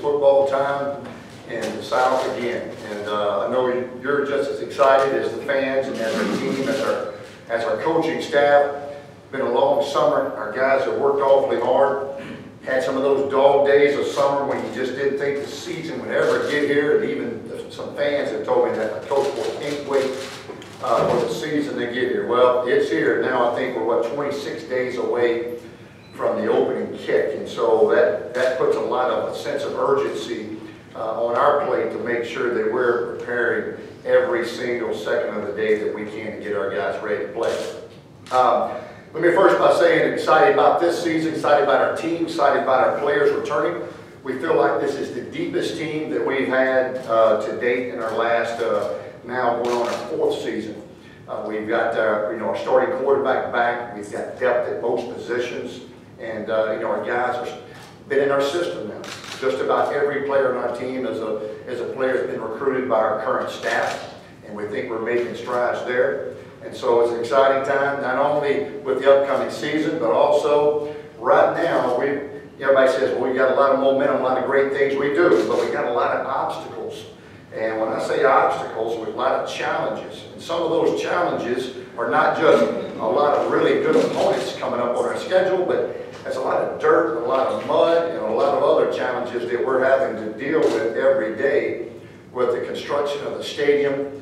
football time in the South again. And I know you're just as excited as the fans and as our team, as our coaching staff. It's been a long summer. Our guys have worked awfully hard. Had some of those dog days of summer when you just didn't think the season would ever get here. And even some fans have told me that Coach can't wait for the season to get here. Well, it's here. Now I think we're, 26 days away from the opening kick. And so that puts a lot of a sense of urgency on our plate to make sure that we're preparing every single second of the day that we can to get our guys ready to play. Let me first by saying excited about this season, excited about our team, excited about our players returning. We feel like this is the deepest team that we've had to date in our last, now going on our 4th season. We've got our starting quarterback back. We've got depth at most positions, and our guys have been in our system now. Just about every player on our team is a player that's been recruited by our current staff, and we think we're making strides there. And so it's an exciting time, not only with the upcoming season, but also right now, everybody says, well, we got a lot of momentum, a lot of great things we do, but we got a lot of obstacles. And when I say obstacles, we have a lot of challenges. And some of those challenges are not just a lot of really good opponents coming up on our schedule, but there's a lot of dirt, a lot of mud, and a lot of other challenges that we're having to deal with every day with the construction of the stadium,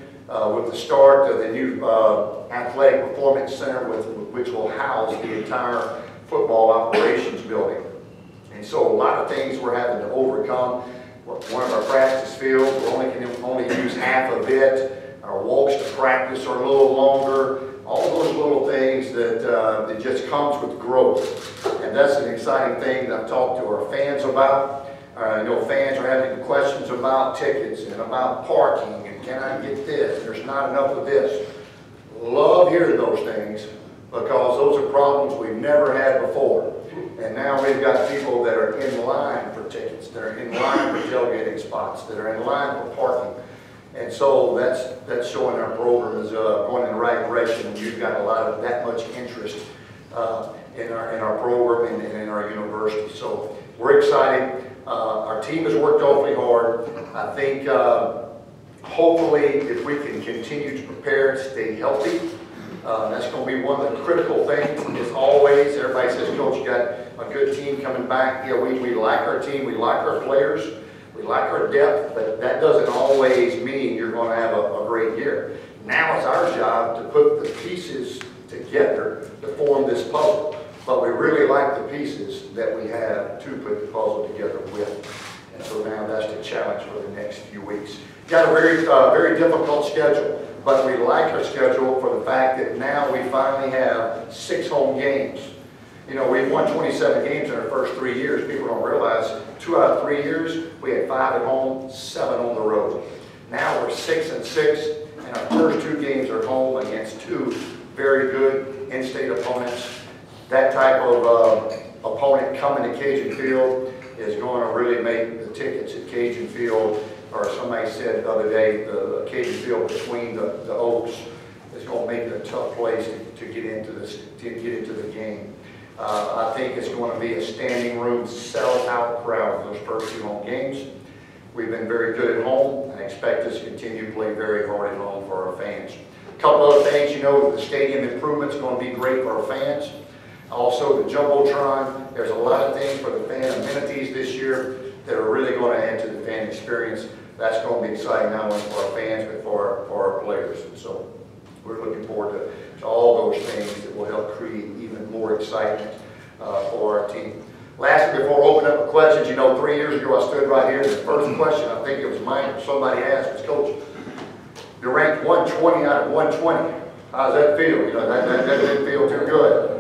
with the start of the new athletic performance center, which will house the entire football operations building. And so a lot of things we're having to overcome. One of our practice fields, we can only use half of it. Our walks to practice are a little longer. All those little things that just comes with growth. And that's an exciting thing that I've talked to our fans about. Fans are having questions about tickets and about parking and can I get this? There's not enough of this. Love hearing those things because those are problems we've never had before. And now we've got people that are in line for tickets, that are in line for tailgating spots, that are in line for parking. And so that's showing our program is going in the right direction, and you've got a lot of that much interest in our program and in our university. So we're excited. Our team has worked awfully hard. I think hopefully if we can continue to prepare and stay healthy, that's going to be one of the critical things. As always, everybody says, Coach, you got a good team coming back. Yeah, we like our team, we like our players, we like our depth, but that doesn't always mean you're going to have a great year. Now it's our job to put the pieces together to form this puzzle. But we really like the pieces that we have to put the puzzle together with. And so now that's the challenge for the next few weeks. Got a very difficult schedule, but we like our schedule for the fact that now we finally have 6 home games. We've won 27 games in our first 3 years. People don't realize 2 out of 3 years, we had 5 at home, 7 on the road. Now we're 6-6, and our first 2 games are home against 2 very good in-state opponents. That type of opponent coming to Cajun Field is going to really make the tickets at Cajun Field, or somebody said the other day, the Cajun Field between the Oaks is going to make it a tough place to get into the game. I think it's going to be a standing room, sell-out crowd for those first 2 home games. We've been very good at home, and I expect us to continue to play very hard at home for our fans. A couple other things, the stadium improvement is going to be great for our fans. Also, the Jumbotron, there's a lot of things for the fan amenities this year that are really going to add to the fan experience. That's going to be exciting not only for our fans, but for our players. And so we're looking forward to all those things that will help create even more excitement for our team. Lastly, before I open up the questions, 3 years ago I stood right here, and the first question, I think it was mine, or somebody asked, was, Coach, you're ranked 120 out of 120. How does that feel? That didn't feel too good.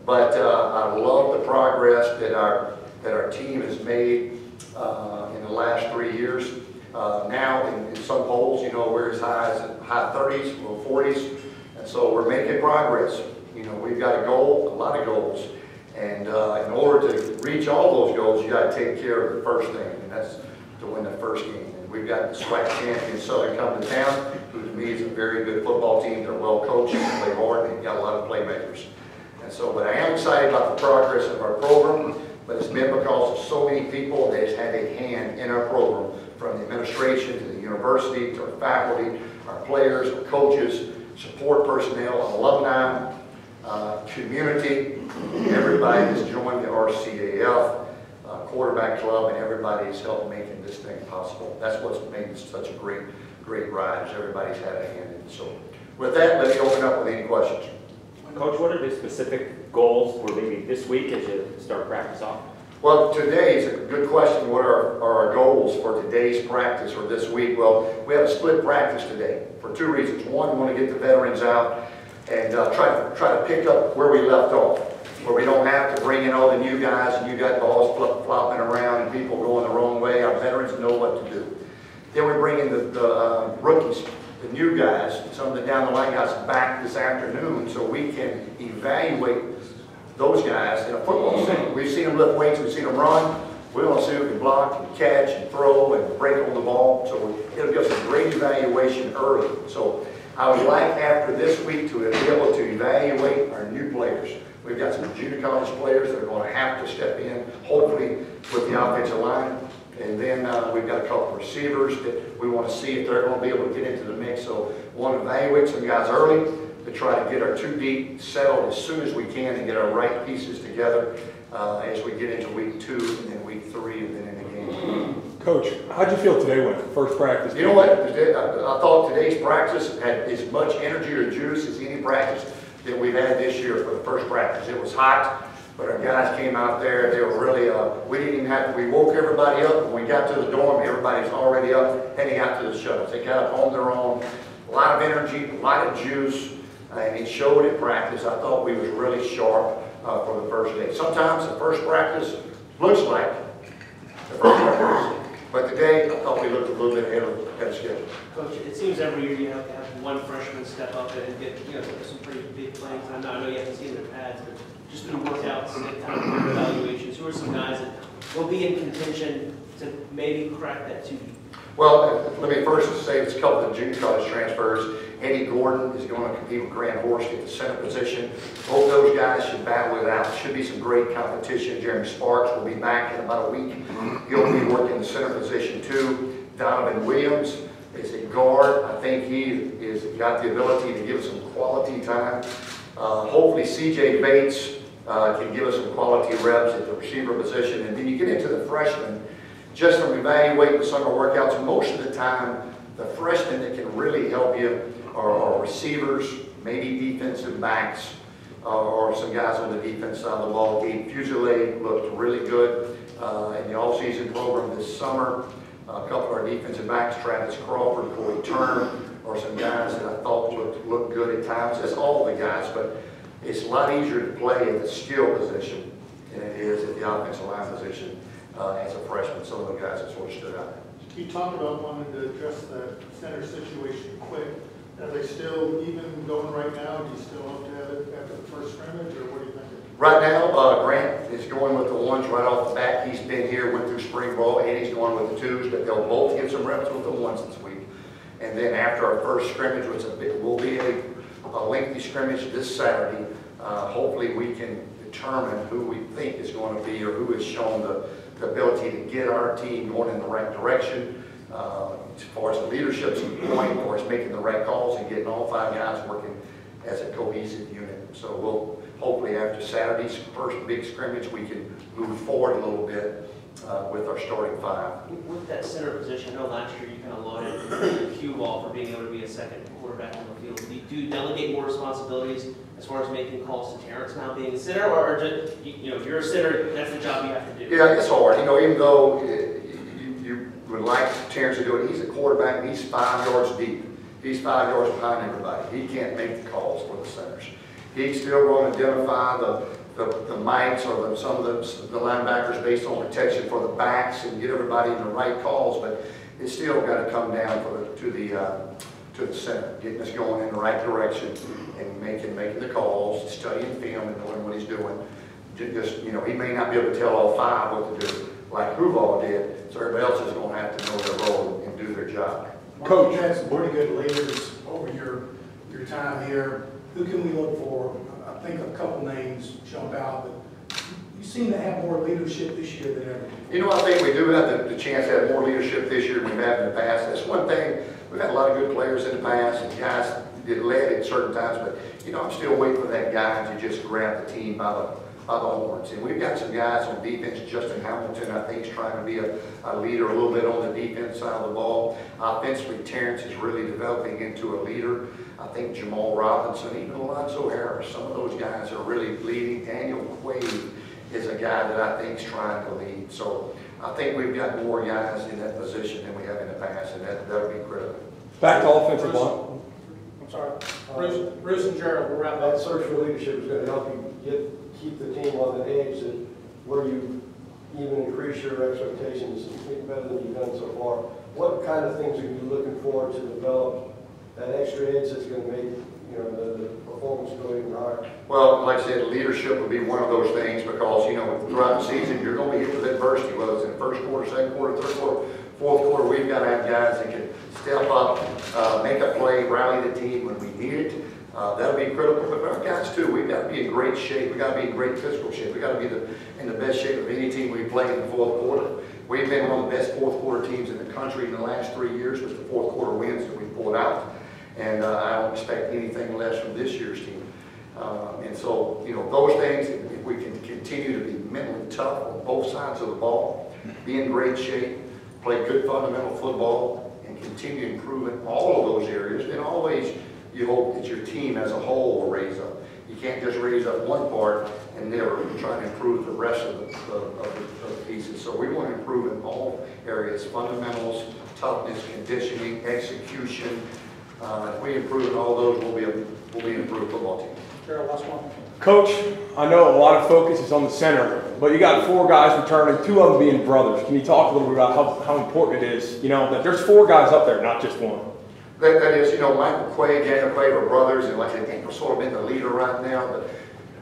But I love the progress that our team has made in the last 3 years. Now, in some polls, we're as high as high 30s, low 40s, and so we're making progress. We've got a goal, a lot of goals, and in order to reach all those goals, you got to take care of the first thing, and that's to win the first game. And we've got the SWAC champion Southern coming to town, who to me is a very good football team. They're well coached, they play hard, and they've got a lot of playmakers. And so, but I am excited about the progress of our program, but it's been because of so many people that has had a hand in our program, from the administration to the university to our faculty, our players, our coaches, support personnel, alumni, community. Everybody has joined the RCAF quarterback club, and everybody has helped making this thing possible. That's what's made it such a great ride, is everybody's had a hand in it. So with that, let me open up with any questions. Coach, what are the specific goals for maybe this week as you start practice off? Well, today is a good question. What are our goals for today's practice or this week? Well, we have a split practice today for two reasons. One, we want to get the veterans out and try to pick up where we left off, where we don't have to bring in all the new guys and you got balls flopping around and people going the wrong way. Our veterans know what to do. Then we bring in the rookies, the new guys, some of the down the line guys back this afternoon so we can evaluate those guys in a football setting. We've seen them lift weights, we've seen them run. We want to see who can block and catch and throw and break on the ball. So it'll give us a great evaluation early. So I would like after this week to be able to evaluate our new players. We've got some junior college players that are going to have to step in, hopefully with the offensive line. And then we've got a couple of receivers that we want to see if they're going to be able to get into the mix. So we want to evaluate some guys early to try to get our 2 deep settled as soon as we can and get our right pieces together as we get into week 2 and then week 3 and then in the game. Coach, how'd you feel today when first practice? You know what? I thought today's practice had as much energy or juice as any practice that we've had this year for the first practice. It was hot, but our guys came out there. They were really, we didn't even have to, we woke everybody up. When we got to the dorm, everybody's already up, heading out to the shuttles. They got up on their own. A lot of energy, a lot of juice, and it showed in practice. I thought we was really sharp for the first day. Sometimes the first practice looks like the first practice, but today I thought we looked a little bit ahead of schedule. Coach, it seems every year you have to have one freshman step up and get some pretty big plays. I know you haven't seen their pads, but just through workouts and kind of evaluations, who are some guys that will be in contention to maybe crack that 2 deep? Well, let me first say it's a couple of junior college transfers. Eddie Gordon is going to compete with Grant Horst at the center position. Both those guys should battle it out. Should be some great competition. Jeremy Sparks will be back in about a week. He'll be working the center position too. Donovan Williams is a guard. I think he is got the ability to give us some quality time. Hopefully C.J. Bates can give us some quality reps at the receiver position. And then you get into the freshmen. Just from evaluating the summer workouts, most of the time, the freshmen that can really help you are receivers, maybe defensive backs, or some guys on the defense side of the ball. Gabe Fusilier looked really good in the all-season program this summer. A couple of our defensive backs, Travis Crawford, Corey Turner, are some guys that I thought looked good at times. That's all the guys, but it's a lot easier to play at the skill position than it is at the offensive line position. As a freshman, some of the guys that sort of stood out. You talked about wanting to address the center situation quick. Are they still even going right now? Do you still hope to have it after the first scrimmage, or what do you think? Right now, Grant is going with the ones right off the bat. He's been here, went through spring ball, and he's going with the 2s, but they'll both get some reps with the 1s this week. And then after our first scrimmage, which will be a lengthy scrimmage this Saturday, hopefully we can determine who we think is going to be or who has shown the ability to get our team going in the right direction as far as the leadership point, as far as making the right calls and getting all 5 guys working as a cohesive unit. So we'll hopefully after Saturday's first big scrimmage, we can move forward a little bit with our starting 5. With that center position, I know last year you kind of lauded Q Ball for being able to be a second quarterback on the field. Do you delegate more responsibilities as far as making calls to Terrence now being a center, or just, if you're a center, that's the job you have to do? Yeah, it's hard. Even though you would like Terrence to do it, he's a quarterback and he's 5 yards deep. He's 5 yards behind everybody. He can't make the calls for the centers. He's still going to identify the mics or some of the linebackers based on protection for the backs and get everybody in the right calls, but it's still got to come down to the center, getting us going in the right direction and making the calls, studying film and knowing what he's doing. Just, he may not be able to tell all 5 what to do like Huval did, so everybody else is going to have to know their role and do their job. Coach, you had some pretty good leaders over your time here. Who can we look for? I think a couple names jump out, but you seem to have more leadership this year than ever. You know, I think we do have the chance to have more leadership this year than we've had in the past. That's one thing. We've had a lot of good players in the past, and guys that led at certain times, but, you know, I'm still waiting for that guy to just grab the team by the horns. And we've got some guys on defense. Justin Hamilton, I think, is trying to be a leader a little bit on the defense side of the ball. Offensively, Terrence is really developing into a leader. I think Jamal Robinson, even Alonzo Harris, some of those guys are really leading. Daniel Quaid is a guy that I think is trying to lead. So I think we've got more guys in that position than we have in the past, and that'll be critical. Back to offensive line. I'm sorry. Bruce and Gerald, we're wrapping up. That search for leadership is going to help you keep the team on the edge that where you even increase your expectations and think better than you've done so far. What kind of things are you looking for to develop that extra edge that's going to make the performance go even higher? Well, like I said, leadership would be one of those things because, you know, throughout the season, you're going to be hit with adversity, whether it's in the first quarter, second quarter, third quarter, fourth quarter. We've got to have guys that can step up, make a play, rally the team when we need it. That'll be critical. But our guys, too, we've got to be in great shape. We've got to be in great physical shape. We've got to be in the best shape of any team we play in the fourth quarter. We've been one of the best fourth quarter teams in the country in the last 3 years with the fourth quarter wins that we pulled out. And I don't expect anything less from this year's team. And so, you know, those things, if we can continue to be mentally tough on both sides of the ball, be in great shape, play good fundamental football, and continue improving all of those areas, then always you hope that your team as a whole will raise up. You can't just raise up one part and never try to improve the rest of the pieces. So we want to improve in all areas: fundamentals, toughness, conditioning, execution. If we improve in all those, we'll be an improved football team. Gerald, last one. Coach, I know a lot of focus is on the center, but you got 4 guys returning, 2 of them being brothers. Can you talk a little bit about how important it is, you know, that there's 4 guys up there, not just one? That is, you know, Michael Quaid, Daniel Quaid are brothers, and like I said, Daniel's sort of been the leader right now. But,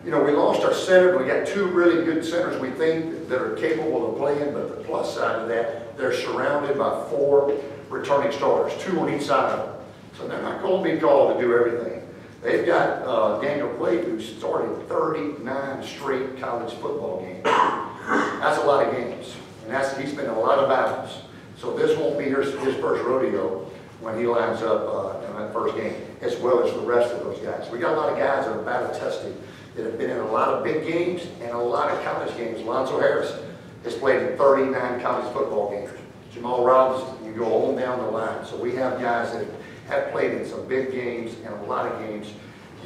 you know, we lost our center, but we got 2 really good centers, we think, that are capable of playing. But the plus side of that, they're surrounded by 4 returning starters, 2 on each side of them. So they're not going to be called to do everything. They've got Daniel Quaid, who started 39 straight college football games. That's a lot of games, and he's been in a lot of battles. So this won't be his first rodeo when he lines up in that first game, as well as the rest of those guys. We got a lot of guys that are battle tested, that have been in a lot of big games and a lot of college games. Alonzo Harris has played in 39 college football games. Jamal Robinson, you go on down the line. So we have guys that have played in some big games and a lot of games,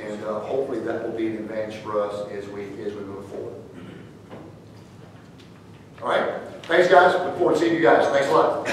and hopefully that will be an advantage for us as we move forward. All right? Thanks, guys. Look forward to seeing you guys. Thanks a lot.